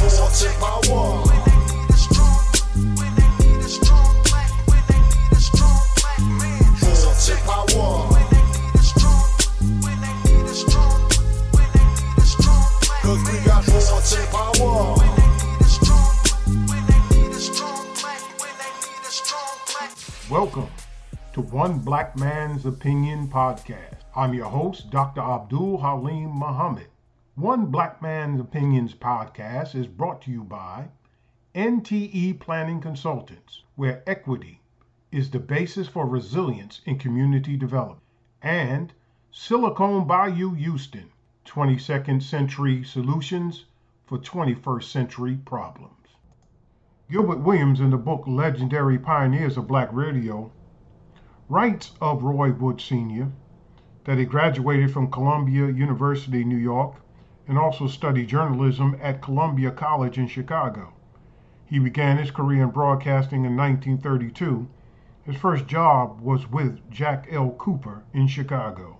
force and power. Force and power. Cause we got force and power. Welcome to One Black Man's Opinion podcast. I'm your host, Dr. Abdul Halim Muhammad. One Black Man's Opinions podcast is brought to you by NTE Planning Consultants, where equity is the basis for resilience in community development, and Silicon Bayou Houston, 22nd century solutions for 21st century problems. Gilbert Williams, in the book Legendary Pioneers of Black Radio, writes of Roy Wood Sr. that he graduated from Columbia University, New York, and also studied journalism at Columbia College in Chicago. He began his career in broadcasting in 1932. His first job was with Jack L. Cooper in Chicago.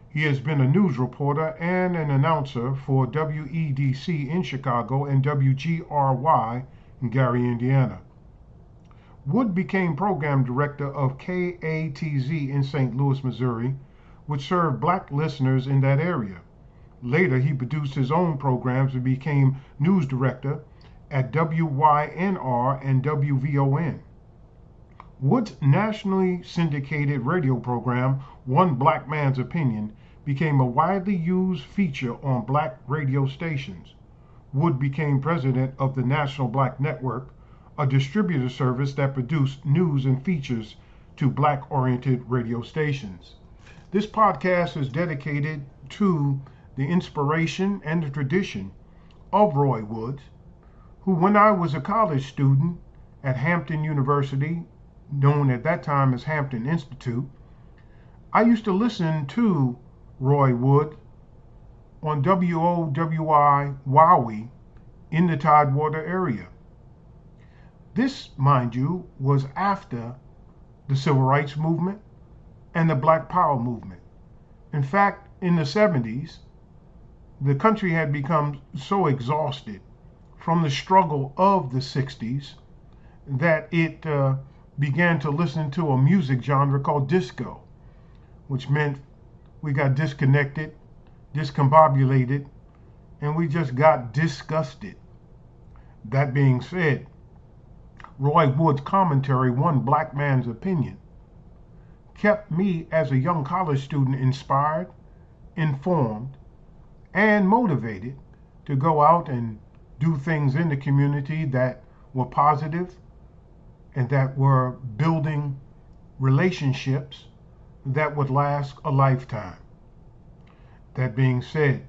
He has been a news reporter and an announcer for WEDC in Chicago and WGRY in Gary, Indiana. Wood became program director of KATZ in St. Louis, Missouri, which served black listeners in that area. Later, he produced his own programs and became news director at WYNR and WVON. Wood's nationally syndicated radio program, One Black Man's Opinion, became a widely used feature on black radio stations. Wood became president of the National Black Network, a distributor service that produced news and features to black-oriented radio stations. This podcast is dedicated to the inspiration and the tradition of Roy Wood, who, when I was a college student at Hampton University, known at that time as Hampton Institute, I used to listen to Roy Wood on WOWI Wowie in the Tidewater area. This, mind you, was after the Civil Rights Movement and the Black Power movement. In fact, in the 70s, the country had become so exhausted from the struggle of the 60s that it began to listen to a music genre called disco, which meant we got disconnected, discombobulated, and we just got disgusted. That being said, Roy Wood's commentary, One Black Man's Opinion, kept me as a young college student inspired, informed, and motivated to go out and do things in the community that were positive and that were building relationships that would last a lifetime. That being said,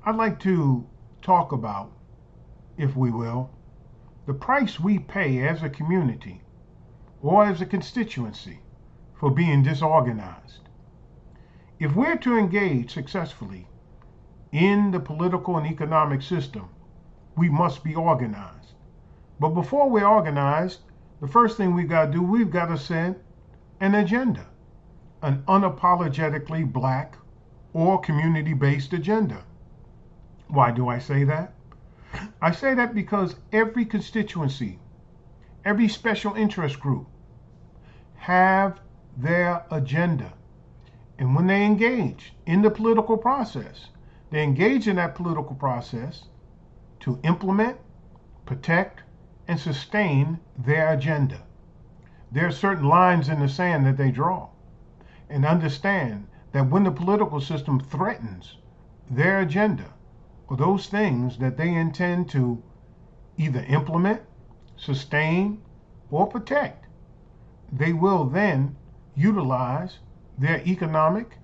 I'd like to talk about, if we will, the price we pay as a community or as a constituency for being disorganized. If we're to engage successfully in the political and economic system, we must be organized. But before we're organized, the first thing we've got to do, we've got to set an agenda, an unapologetically black or community-based agenda. Why do I say that? I say that because every constituency, every special interest group have their agenda. And when they engage in the political process, they engage in that political process to implement, protect, and sustain their agenda. There are certain lines in the sand that they draw, and understand that when the political system threatens their agenda, or those things that they intend to either implement, sustain, or protect, they will then utilize their economic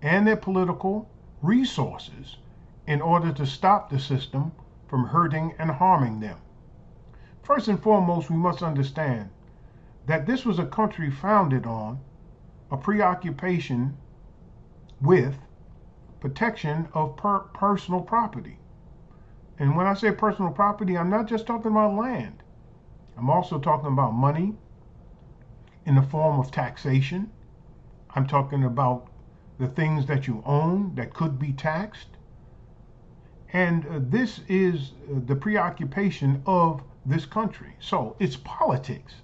and their political resources in order to stop the system from hurting and harming them. First and foremost, we must understand that this was a country founded on a preoccupation with protection of personal property. And when I say personal property, I'm not just talking about land. I'm also talking about money in the form of taxation. I'm talking about the things that you own that could be taxed. And this is the preoccupation of this country. So its politics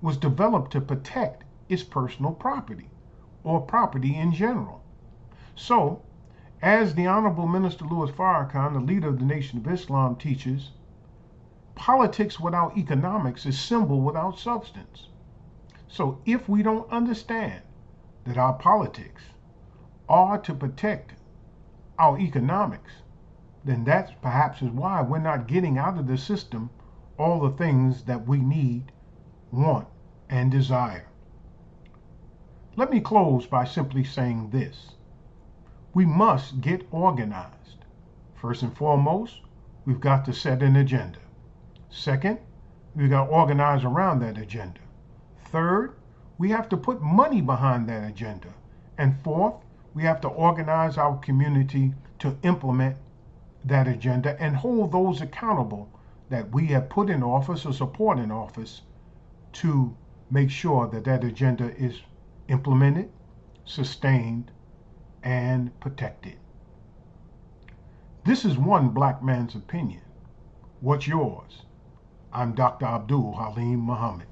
was developed to protect its personal property or property in general. So, as the Honorable Minister Louis Farrakhan, the leader of the Nation of Islam, teaches, politics without economics is symbol without substance. So if we don't understand that our politics are to protect our economics, then that perhaps is why we're not getting out of the system all the things that we need, want, and desire. Let me close by simply saying this. We must get organized. First and foremost, we've got to set an agenda. Second, we've got to organize around that agenda. Third, we have to put money behind that agenda. And fourth, we have to organize our community to implement that agenda and hold those accountable that we have put in office or support in office to make sure that that agenda is implemented, sustained, and protected. This is one black man's opinion. What's yours? I'm Dr. Abdul Halim Muhammad.